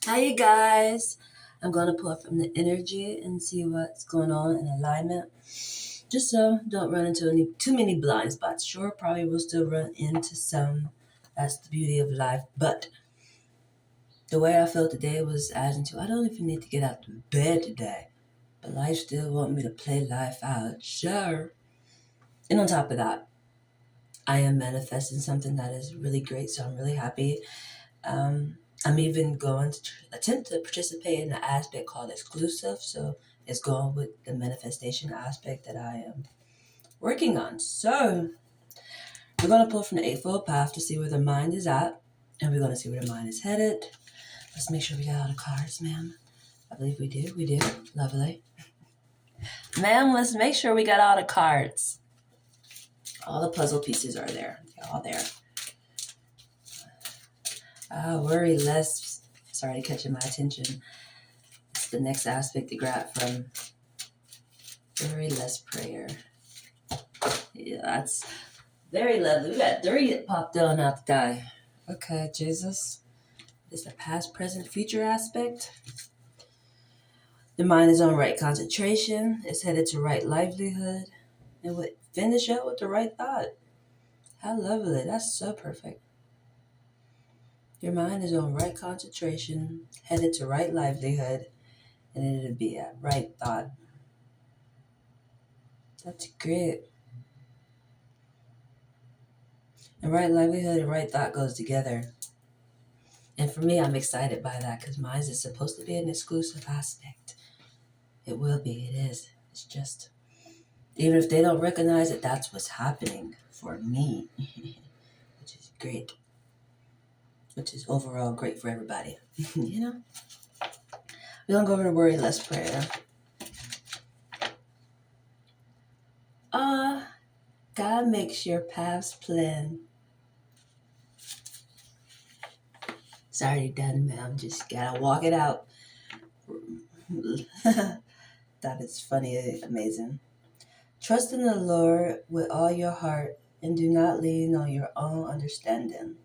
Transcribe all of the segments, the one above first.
Hi, you guys. I'm going to pull from the energy and see what's going on in alignment. Just so don't run into too many blind spots. Sure, probably will still run into some. That's the beauty of life. But the way I felt today was as into I don't even need to get out of bed today. But life still want me to play life out. Sure. And on top of that, I am manifesting something that is really great. So I'm really happy. I'm even going to attempt to participate in an aspect called exclusive. So it's going with the manifestation aspect that I am working on. So we're going to pull from the Eightfold Path to see where the mind is at. And we're going to see where the mind is headed. Let's make sure we got all the cards, ma'am. I believe we do. We do. Lovely. Ma'am, let's make sure we got all the cards. All the puzzle pieces are there. They're all there. Worry less. Sorry, catching my attention. It's the next aspect to grab from. Worry less prayer. Yeah, that's very lovely. We got 3 that popped on out the die. Okay, Jesus. It's the past, present, future aspect. The mind is on right concentration. It's headed to right livelihood. And would finish out with the right thought. How lovely. That's so perfect. Your mind is on right concentration, headed to right livelihood, and it'll be at right thought. That's great. And right livelihood and right thought goes together. And for me, I'm excited by that because mine is supposed to be an exclusive aspect. It will be. It is. It's just, even if they don't recognize it, that's what's happening for me, which is great, which is overall great for everybody. You know? We don't go over to worry less prayer. God makes your paths plain. It's already done, ma'am. Just gotta walk it out. That is funny, amazing. Trust in the Lord with all your heart and do not lean on your own understanding.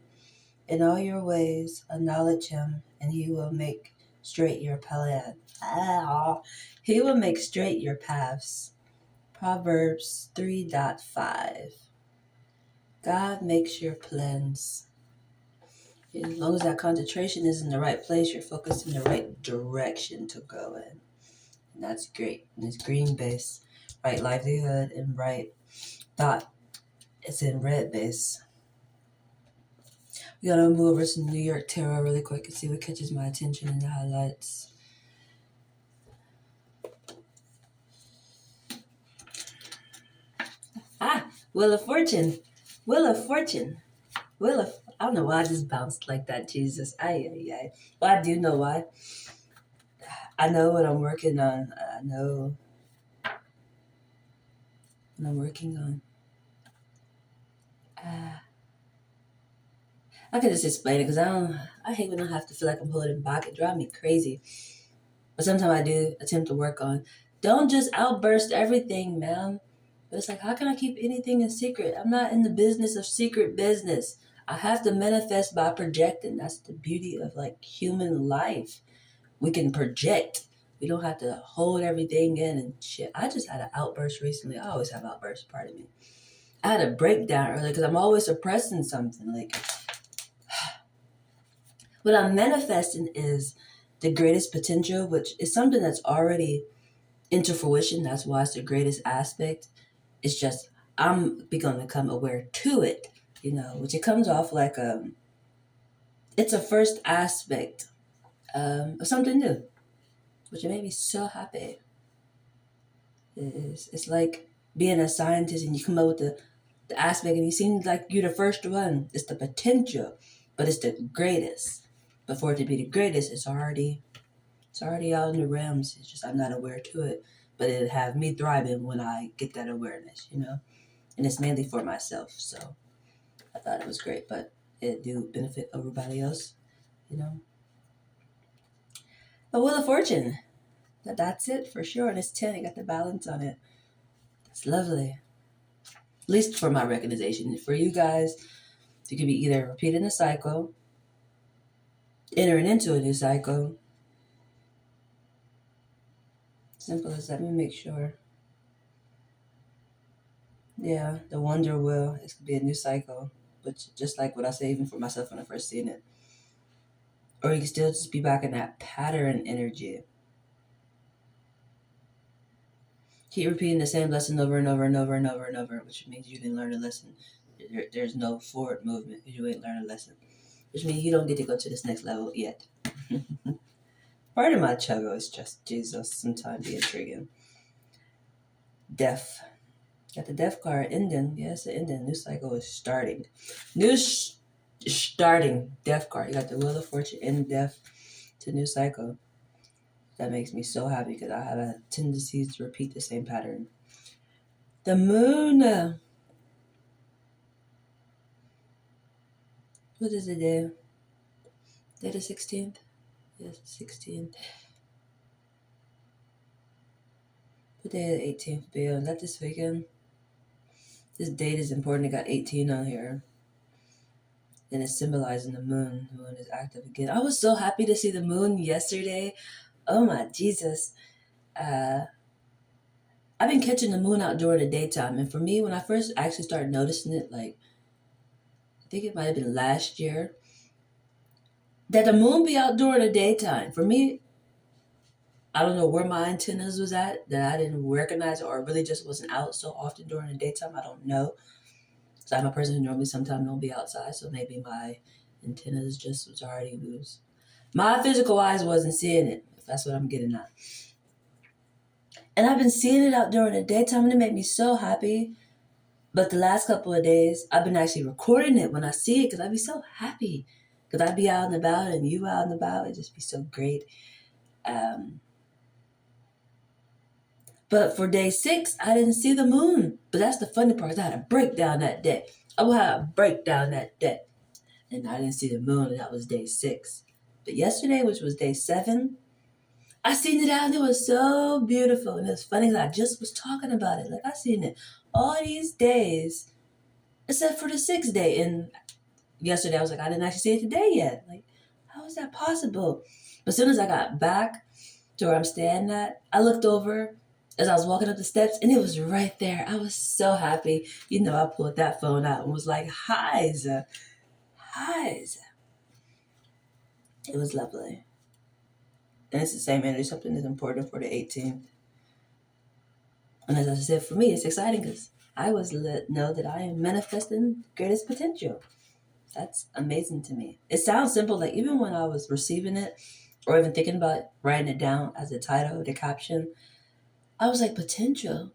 In all your ways, acknowledge him, and he will make straight your path. He will make straight your paths. Proverbs 3.5. God makes your plans. As long as that concentration is in the right place, you're focused in the right direction to go in. And that's great. And it's green base, right livelihood, and right thought. It's in red base. We gotta move over some New York Tarot really quick and see what catches my attention in the highlights. Wheel of Fortune. Wheel of Fortune. I don't know why I just bounced like that, Jesus. Ay. Well, I do know why. I know what I'm working on. I know what I'm working on. I can just explain it because I hate when I have to feel like I'm holding back. It drives me crazy. But sometimes I do attempt to work on. Don't just outburst everything, man. But it's like, how can I keep anything in secret? I'm not in the business of secret business. I have to manifest by projecting. That's the beauty of like human life. We can project. We don't have to hold everything in and shit. I just had an outburst recently. I always have outbursts, pardon me. I had a breakdown earlier because I'm always suppressing something. Like, what I'm manifesting is the greatest potential, which is something that's already into fruition. That's why it's the greatest aspect. It's just I'm becoming aware to it, which it comes off like it's a first aspect of something new, which made me so happy. It's like being a scientist and you come up with the aspect and you seem like you're the first one. It's the potential, but it's the greatest. But for it to be the greatest, it's already out in the realms. It's just I'm not aware to it, but it'll have me thriving when I get that awareness, and it's mainly for myself. So I thought it was great, but it do benefit everybody else, you know. But Wheel of Fortune, that's it for sure. And it's 10. I got the balance on it. It's lovely. At least for my recognition. For you guys, you could be either repeating the cycle entering into a new cycle. Simple as that. Let me make sure. Yeah, the wonder wheel. It could be a new cycle, but just like what I say, even for myself when I first seen it, or you can still just be back in that pattern energy. Keep repeating the same lesson over and over and over and over and over, which means you didn't learn a lesson. There's no forward movement because you ain't learned a lesson, which means you don't get to go to this next level yet. Part of my chuggo is just Jesus sometimes be intriguing. Death. Got the death card ending. Yes, the ending. New cycle is starting. Starting death card. You got the Wheel of Fortune in death to new cycle. That makes me so happy because I have a tendency to repeat the same pattern. The moon. What is it there? Day the 16th? Yes, 16th. What day the 18th be on? Is that this weekend? This date is important. It got 18 on here. And it's symbolizing the moon. The moon is active again. I was so happy to see the moon yesterday. Oh my Jesus. I've been catching the moon out during the daytime. And for me, when I first actually started noticing it, like, I think it might have been last year, that the moon be out during the daytime. For me, I don't know where my antennas was at, that I didn't recognize it, or really just wasn't out so often during the daytime. I don't know. So I'm a person who normally sometimes don't be outside, so maybe my antennas just was already loose. My physical eyes wasn't seeing it, if that's what I'm getting at. And I've been seeing it out during the daytime, and it made me so happy. But the last couple of days, I've been actually recording it when I see it, because I'd be so happy. Because I'd be out and about, and you out and about. It'd just be so great. But for day 6, I didn't see the moon. But that's the funny part. I had a breakdown that day. I had a breakdown that day. And I didn't see the moon, and that was day 6. But yesterday, which was day 7, I seen it out, and it was so beautiful. And it was funny because I just was talking about it. Like, I seen it all these days, except for the 6th day. And yesterday, I was like, I didn't actually see it today yet. Like, how is that possible? But as soon as I got back to where I'm standing at, I looked over as I was walking up the steps, and it was right there. I was so happy. You know, I pulled that phone out and was like, highs. It was lovely. And it's the same energy. Something is important for the 18th. And as I said, for me, it's exciting because I know that I am manifesting greatest potential. That's amazing to me. It sounds simple. Like, even when I was receiving it or even thinking about writing it down as a title, the caption, I was like, potential.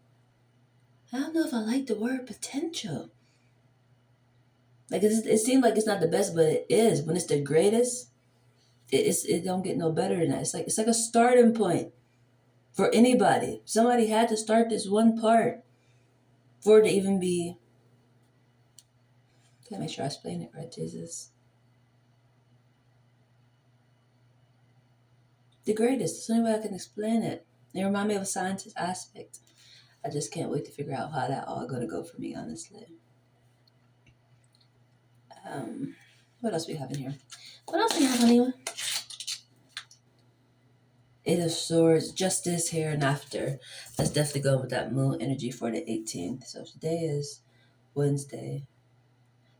I don't know if I like the word potential. Like, it seemed like it's not the best, but it is. When it's the greatest, it don't get no better than that. It's like a starting point for anybody. Somebody had to start this one part for it to even be. Gotta make sure I explain it right, Jesus. The greatest. That's the only way I can explain it. They remind me of a scientist aspect. I just can't wait to figure out how that all gonna go for me, honestly. What else we have in here? What else we have, honey? Eight of Swords, Justice, here and after. Let's definitely go with that moon energy for the 18th. So today is Wednesday.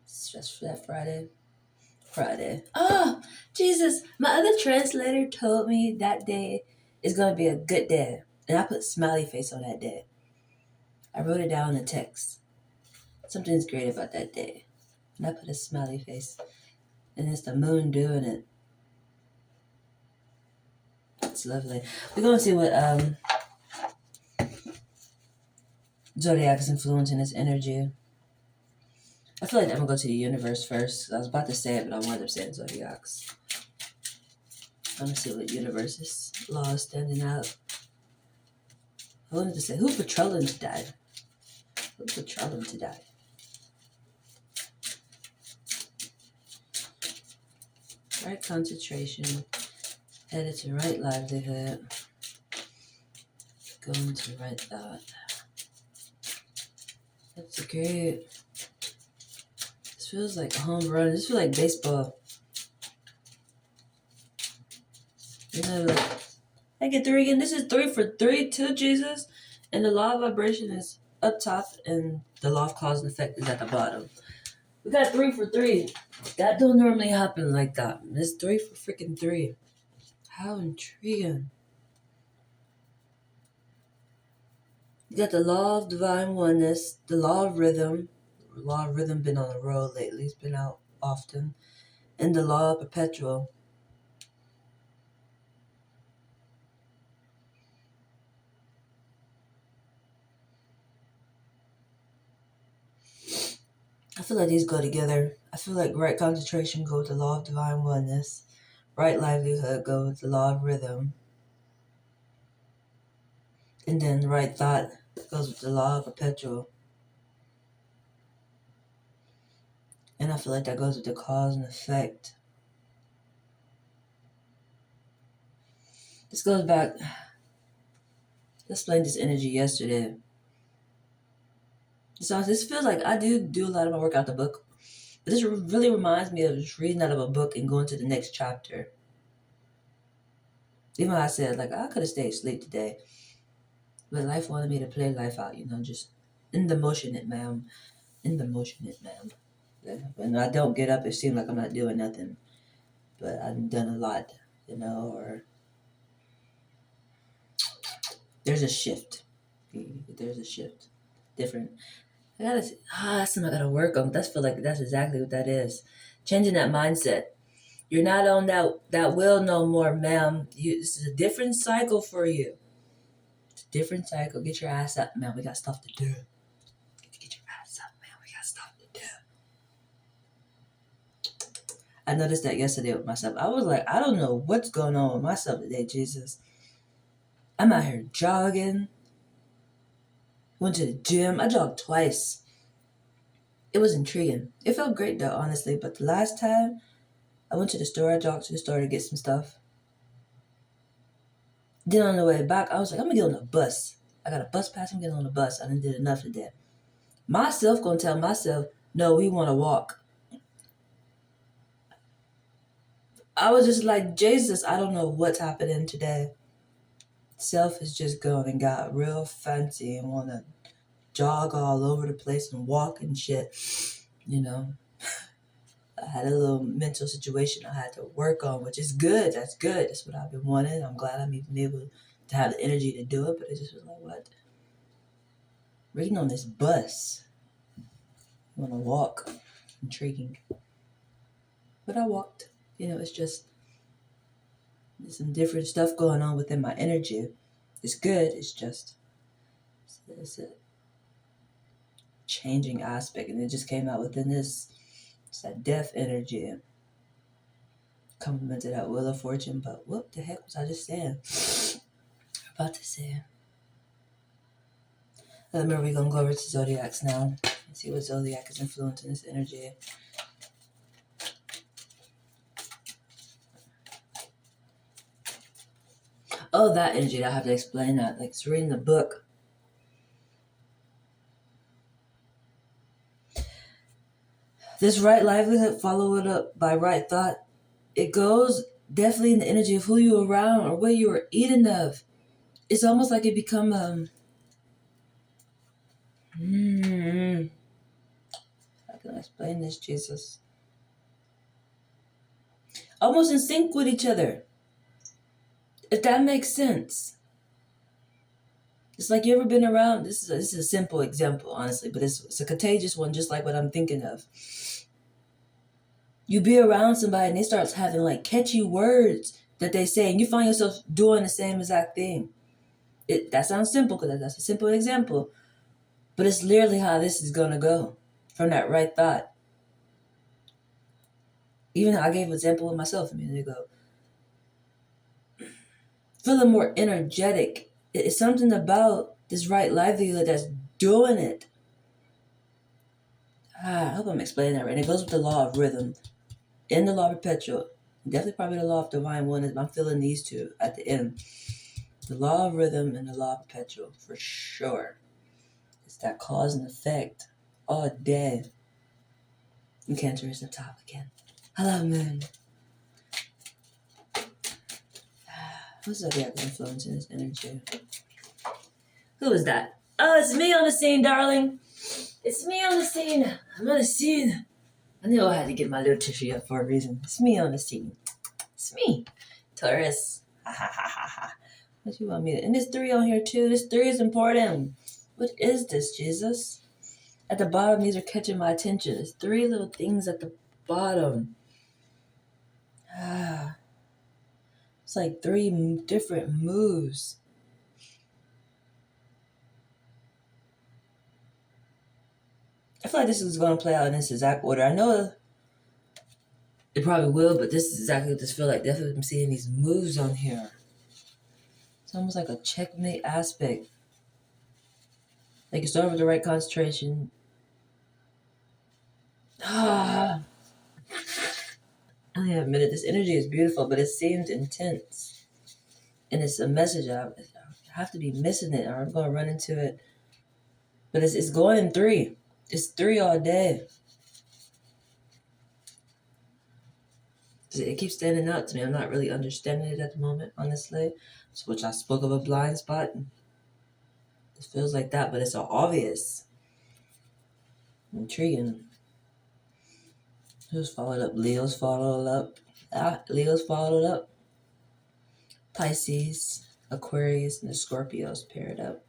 It's just for that Friday. Oh, Jesus. My other translator told me that day is going to be a good day. And I put smiley face on that day. I wrote it down in text. Something's great about that day. And I put a smiley face. And it's the moon doing it. It's lovely. We're going to see what Zodiac is influencing this energy. I feel like I'm going to go to the universe first. I was about to say it, but I wound up saying Zodiacs. I'm going to see what universe's law is standing out. I wanted to say, who patrolling to die? Who patrolling to die? Right concentration. Headed to right livelihood. Going to right thought. That's great. This feels like a home run. This feels like baseball. And then I get 3 again. This is 3 for 3 too, Jesus. And the law of vibration is up top, and the law of cause and effect is at the bottom. We got 3 for 3. That don't normally happen like that. It's 3 for freaking 3. How intriguing. You got the law of divine oneness, the law of rhythm. The law of rhythm been on the road lately. It's been out often. And the law of perpetual. I feel like these go together. I feel like right concentration go with the law of divine oneness. Right livelihood go with the law of rhythm. And then the right thought goes with the law of perpetual. And I feel like that goes with the cause and effect. This goes back. I explained this energy yesterday. So this feels like I do a lot of my work out the book. But this really reminds me of just reading out of a book and going to the next chapter. Even though I said, like, I could have stayed asleep today. But life wanted me to play life out, just in the motion it, ma'am. In the motion it, ma'am. When I don't get up, it seems like I'm not doing nothing. But I've done a lot, or there's a shift. There's a shift. Different. That's something I gotta work on. Feel like that's exactly what that is. Changing that mindset. You're not on that wheel no more, ma'am. This is a different cycle for you. It's a different cycle. Get your ass up, man. We got stuff to do. Get your ass up, man. We got stuff to do. I noticed that yesterday with myself. I was like, I don't know what's going on with myself today, Jesus. I'm out here jogging. Went to the gym. I jogged twice. It was intriguing. It felt great though, honestly. But the last time I went to the store, I jogged to the store to get some stuff. Then on the way back, I was like, I'm gonna get on the bus. I got a bus pass, I'm getting on the bus. I done did enough today. Myself gonna tell myself, no, we wanna walk. I was just like, Jesus, I don't know what's happening today. Self is just going and got real fancy and wanna jog all over the place and walk and shit. I had a little mental situation I had to work on, which is good. That's good. That's what I've been wanting. I'm glad I'm even able to have the energy to do it, but it just was like, what? Reading on this bus. I want to walk. Intriguing. But I walked. It's just there's some different stuff going on within my energy. It's good. It's just it's a changing aspect, and it just came out within this. It's that death energy. Complemented that Wheel of Fortune, but what the heck was I just saying? About to say. Remember, we're gonna go over to Zodiacs now and see what Zodiac is influencing this energy. Oh, that energy. I have to explain that. Like, it's reading the book. This right livelihood, follow it up by right thought. It goes definitely in the energy of who you're around or what you are eating of. It's almost like it become how can I explain this, Jesus? Almost in sync with each other. If that makes sense. It's like you ever been around, this is a simple example, honestly, but it's a contagious one, just like what I'm thinking of. You be around somebody and they start having like catchy words that they say, and you find yourself doing the same exact thing. That sounds simple because that's a simple example, but it's literally how this is gonna go from that right thought. Even I gave an example with myself a minute ago. Feeling more energetic. It's something about this right livelihood that's doing it. I hope I'm explaining that right. And it goes with the law of rhythm and the law of perpetual. Definitely probably the law of divine oneness. I'm feeling these two at the end. The law of rhythm and the law of perpetual, for sure. It's that cause and effect all day. And Cancer is the top again. Hello, Moon. Who's zodiac influence in this energy? Who is that? Oh, it's me on the scene, darling. It's me on the scene. I'm on the scene. I knew I had to get my little tissue up for a reason. It's me on the scene. It's me. Taurus. Ha ha ha ha ha. What you want me to? And there's 3 on here too. This 3 is important. What is this, Jesus? At the bottom, these are catching my attention. There's 3 little things at the bottom. It's like 3 different moves. I feel like this is going to play out in this exact order. I know it probably will, but this is exactly what this feels like. Definitely I'm seeing these moves on here. It's almost like a checkmate aspect. Like you start with the right concentration. I only have a minute. This energy is beautiful, but it seems intense. And it's a message. I have to be missing it, or I'm going to run into it. But it's going in 3. It's 3 all day. It keeps standing out to me. I'm not really understanding it at the moment, honestly. Which I spoke of a blind spot. It feels like that, but it's so obvious. Intriguing. Who's followed up? Leo's followed up. Leo's followed up. Pisces, Aquarius, and the Scorpios paired up.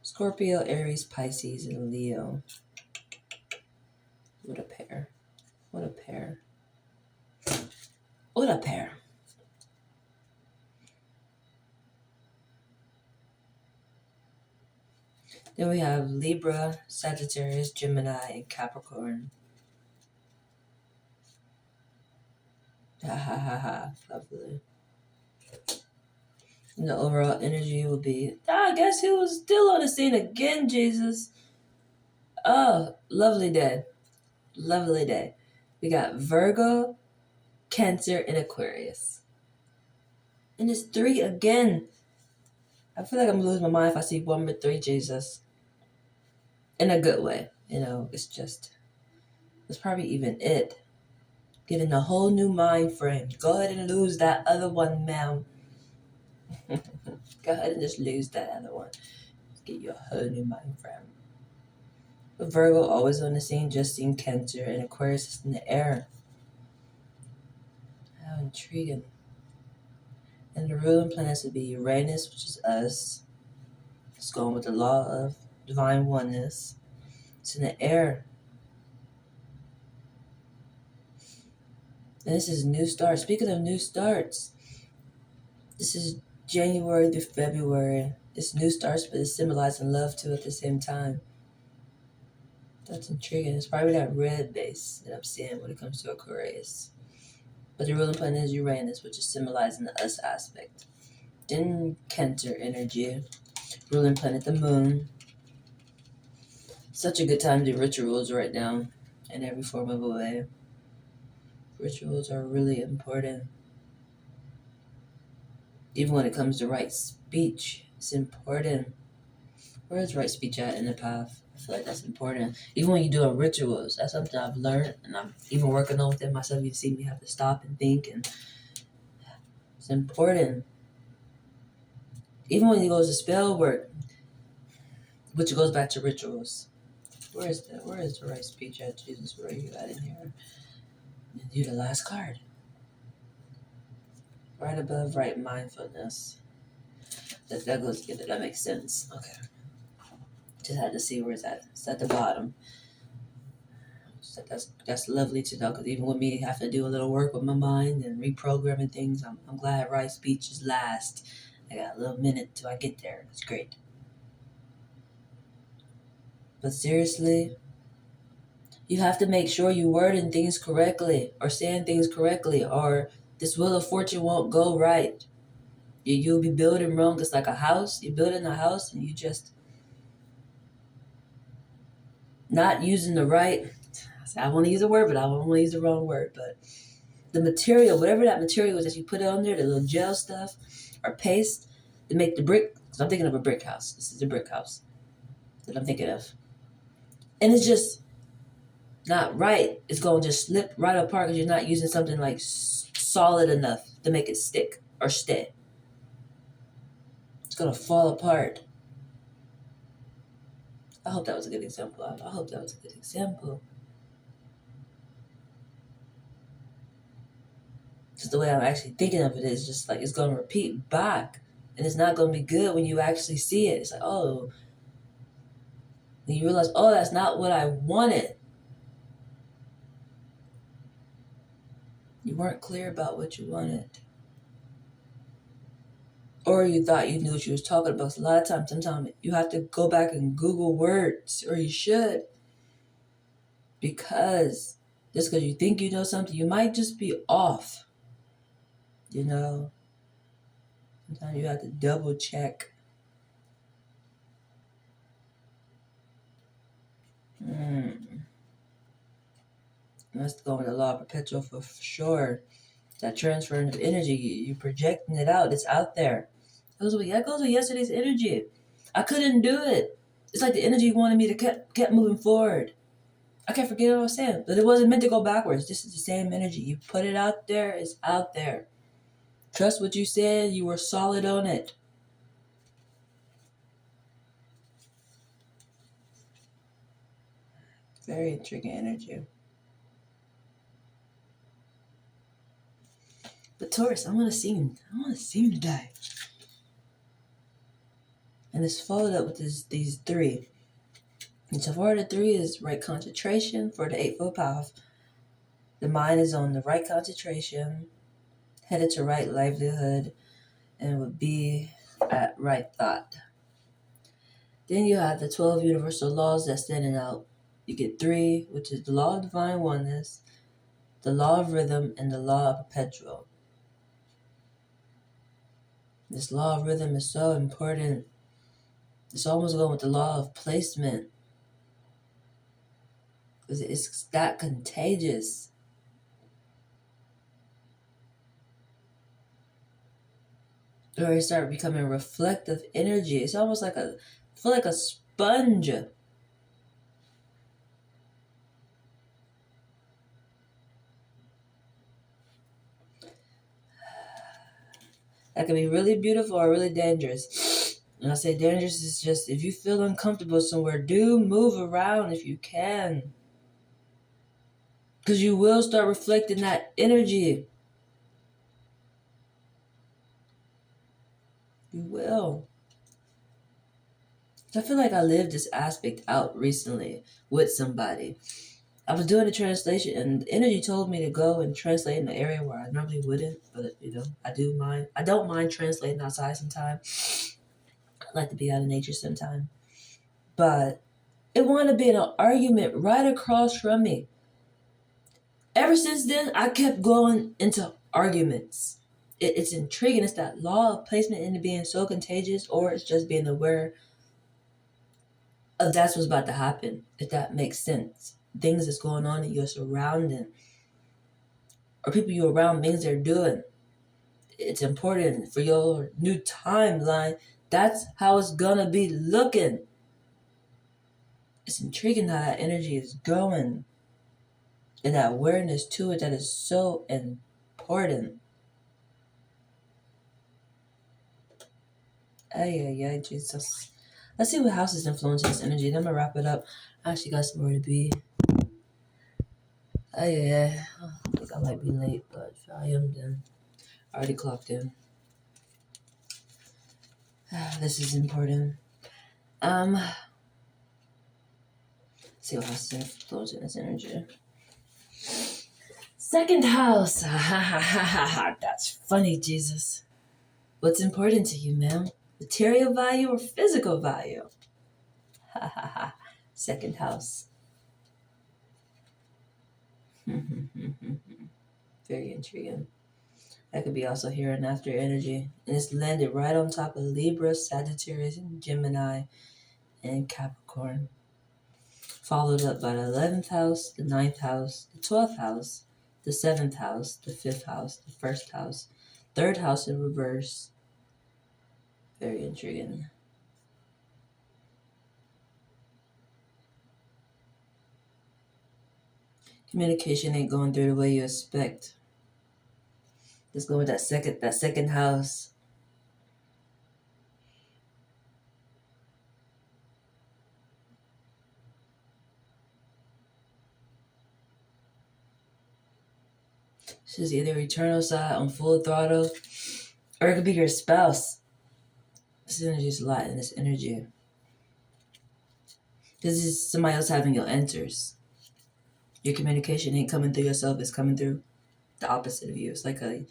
Scorpio, Aries, Pisces, and Leo. What a pair. What a pair. What a pair. Then we have Libra, Sagittarius, Gemini, and Capricorn. Ha ha ha ha. Lovely. And the overall energy will be, guess who was still on the scene again, Jesus? Oh, lovely day. Lovely day. We got Virgo, Cancer, and Aquarius. And it's 3 again. I feel like I'm losing my mind if I see 1 with 3, Jesus. In a good way. It's probably even it. Getting a whole new mind frame. Go ahead and lose that other one, ma'am. Go ahead and just lose that other one. Just get you a whole new mind frame. But Virgo always on the scene, just seen Cancer, and Aquarius is in the air. How intriguing. And the ruling planets would be Uranus, which is us. It's going with the law of divine oneness. It's in the air. And this is new starts. Speaking of new starts, this is January to February. It's new starts, but it's symbolizing love too at the same time. That's intriguing. It's probably that red base that I'm seeing when it comes to Aquarius. But the ruling planet is Uranus, which is symbolizing the us aspect. Then Cancer energy, ruling planet the moon. Such a good time to do rituals right now in every form of a way. Rituals are really important. Even when it comes to right speech, it's important. Where is right speech at in the path? I feel like that's important. Even when you're doing rituals, that's something I've learned, and I'm even working on within myself. You've seen me have to stop and think, and it's important. Even when you go to spell work, which goes back to rituals. Where is the right speech at, Jesus? Where are you at in here? And do the last card. Right above right mindfulness. That goes together. That makes sense. Okay. Just had to see where it's at. It's at the bottom. So that's lovely to know, because even with me having to do a little work with my mind and reprogramming things, I'm glad right speech is last. I got a little minute till I get there. It's great. But seriously, you have to make sure you wording things correctly or saying things correctly, or this wheel of fortune won't go right. You'll be building wrong. It's like a house. You're building a house and you just not using the right, I want to use a word, but I don't want to use the wrong word. But the material, whatever that material is that you put on there, the little gel stuff or paste to make the brick. Because I'm thinking of a brick house. This is a brick house that I'm thinking of. And it's just not right. It's going to just slip right apart because you're not using something like solid enough to make it stick or stay. It's going to fall apart. I hope that was a good example. I hope that was a good example. Just the way I'm actually thinking of it is just like it's going to repeat back. And it's not going to be good when you actually see it. It's like, oh, then you realize, oh, that's not what I wanted. You weren't clear about what you wanted. Or you thought you knew what you was talking about. So a lot of times, sometimes you have to go back and Google words, or you should. Because just because you think you know something, you might just be off. You know? Sometimes you have to double check. Let's go with the law of perpetual for sure. That transference of energy, you're projecting it out. It's out there. That goes with yesterday's energy. I couldn't do it. It's like the energy wanted me to kept moving forward. I can't forget what I was saying, but it wasn't meant to go backwards. This is the same energy. You put it out there, it's out there. Trust what you said. You were solid on it. Very intriguing energy. But Taurus, I want to sing today. And it's followed up with these three. And so for the three is right concentration. For the eightfold path, the mind is on the right concentration, headed to right livelihood, and would be at right thought. Then you have the 12 universal laws that's standing out. You get three, which is the law of divine oneness, the law of rhythm, and the law of perpetual. This law of rhythm is so important. It's almost going with the law of placement. Because it's that contagious. Or you start becoming reflective energy. It's almost like I feel like a sponge. That can be really beautiful or really dangerous. And I say dangerous is just if you feel uncomfortable somewhere, do move around if you can. Because you will start reflecting that energy. You will. I feel like I lived this aspect out recently with somebody. I was doing a translation and the energy told me to go and translate in an area where I normally wouldn't, but I don't mind translating outside sometimes. I like to be out of nature sometime. But it wanted to be in an argument right across from me. Ever since then, I kept going into arguments. It's intriguing. It's that law of placement into being so contagious, or it's just being aware of that's what's about to happen, if that makes sense. Things that's going on in your surrounding, or people you're around, things they're doing. It's important for your new timeline. That's how it's gonna be looking. It's intriguing how that energy is going. And that awareness to it that is so important. Ay, Jesus. Let's see what house is influencing this energy. Then I'm gonna wrap it up. I actually got somewhere to be. I think I might be late, but if I am, then I already clocked in. This is important. See what house is influencing this energy. Second house. That's funny, Jesus. What's important to you, ma'am? Material value or physical value? Second house. Very intriguing. That could be also here and after energy. And it's landed right on top of Libra, Sagittarius, and Gemini, and Capricorn. Followed up by the 11th house, the 9th house, the 12th house, the 7th house, the 5th house, the 1st house, 3rd house in reverse. Very intriguing. Communication ain't going through the way you expect. Let's go with that second house. This is either eternal side on full throttle, or it could be your spouse. This energy is a lot in this energy. This is somebody else having your enters. Your communication ain't coming through yourself, it's coming through the opposite of you. It's like the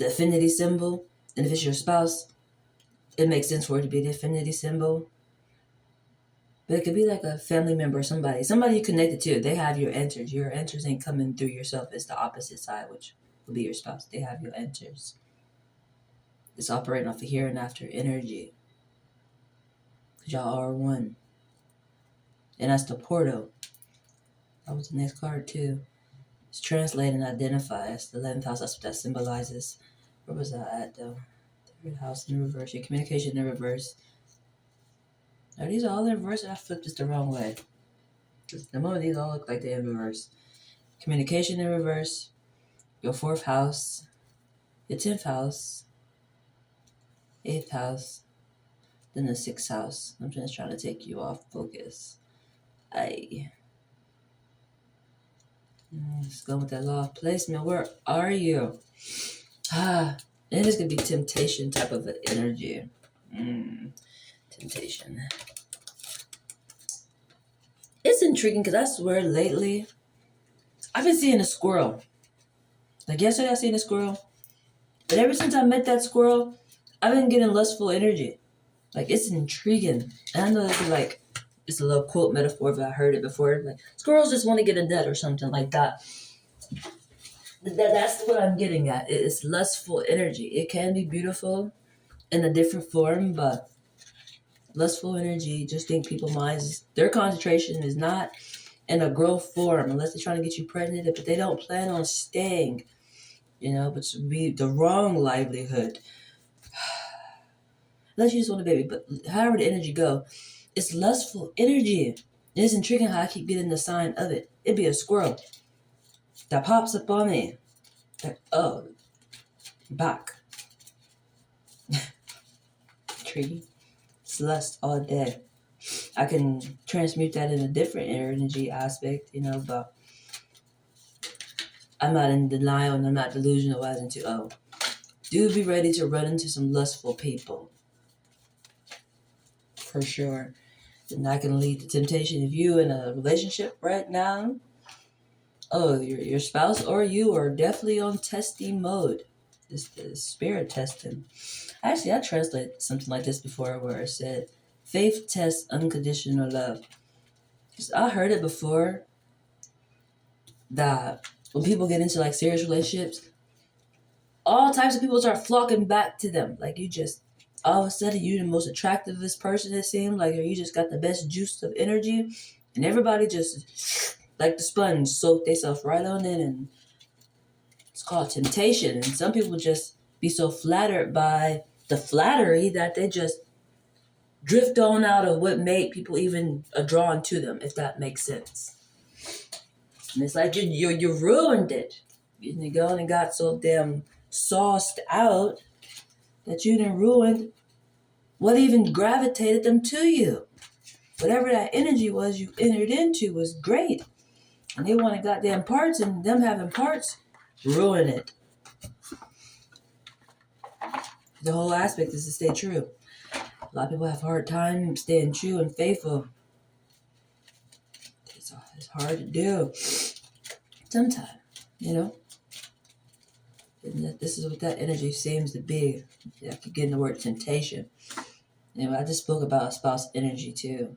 affinity symbol. And if it's your spouse, it makes sense for it to be the affinity symbol. But it could be like a family member or somebody you connected to. They have your enters. Your enters ain't coming through yourself. It's the opposite side, which will be your spouse. They have your enters. It's operating off of here and after energy. Because y'all are one. And that's the portal. That was the next card too. It's translate and identify. It's the 11th house. That's what that symbolizes. Where was that at though? Third house in reverse. Your communication in reverse. Are these all in reverse? I flipped this the wrong way. The moment these all look like they're in reverse. Communication in reverse. Your 4th house. Your 10th house. 8th house. Then the 6th house. I'm just trying to take you off focus. Let's go with that law of placement. Where are you? And this could be temptation type of an energy. Temptation. It's intriguing because I swear lately, I've been seeing a squirrel. Like yesterday I seen a squirrel. But ever since I met that squirrel, I've been getting lustful energy. Like it's intriguing. And I know that's like, it's a little quote metaphor, but I heard it before. Like squirrels just want to get a nut or something like that. That's what I'm getting at. It's lustful energy. It can be beautiful in a different form, but lustful energy, just think people's minds, their concentration is not in a growth form unless they're trying to get you pregnant, but they don't plan on staying, but to be the wrong livelihood. Unless you just want a baby, but however the energy go, it's lustful energy. And it's intriguing how I keep getting the sign of it. It'd be a squirrel that pops up on me. Like, oh, back. Intriguing. It's lust all day. I can transmute that in a different energy aspect, but I'm not in denial and I'm not delusional as into, do be ready to run into some lustful people. For sure. And that can lead to temptation. If you in a relationship right now, your spouse or you are definitely on testing mode. This spirit testing. Actually, I translated something like this before where it said, faith tests unconditional love. Because I heard it before that when people get into like serious relationships, all types of people start flocking back to them. Like you just, all of a sudden, you the most attractivest person it seems like, or you just got the best juice of energy. And everybody just, like the sponge, soak themselves right on in. And it's called temptation. And some people just be so flattered by the flattery that they just drift on out of what made people even drawn to them, if that makes sense. And it's like you ruined it. You go and got so damn sauced out that you done ruined what even gravitated them to you. Whatever that energy was you entered into was great. And they wanted goddamn parts, and them having parts ruin it. The whole aspect is to stay true. A lot of people have a hard time staying true and faithful. It's hard to do. Sometimes, And this is what that energy seems to be. I keep getting the word temptation. I just spoke about spouse energy too.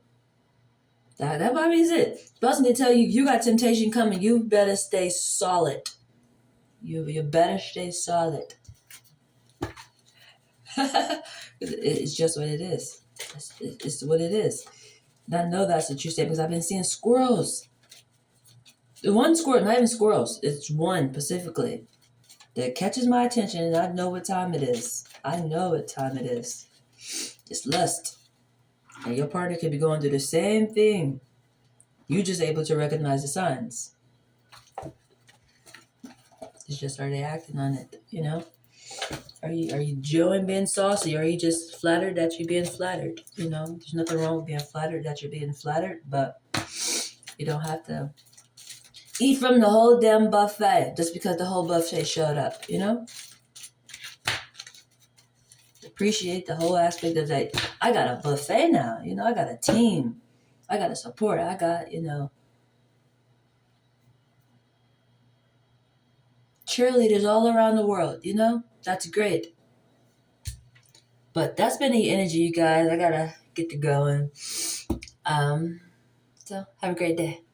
That probably is it. Spouse can tell you got temptation coming. You better stay solid. You better stay solid. It's just what it is. It's what it is. And I know that's the true statement because I've been seeing squirrels. One squirrel, not even squirrels. It's one specifically that catches my attention, and I know what time it is. It's lust. And your partner could be going through the same thing. You just able to recognize the signs. It's just, are they acting on it, Are you enjoying being saucy, or are you just flattered that you're being flattered? There's nothing wrong with being flattered that you're being flattered, but you don't have to eat from the whole damn buffet just because the whole buffet showed up, you know? Appreciate the whole aspect of that. I got a buffet now, you know, I got a team. I got a support. I got, you know, cheerleaders all around the world, you know? That's great. But that's been the energy, you guys. I gotta get to going. So have a great day.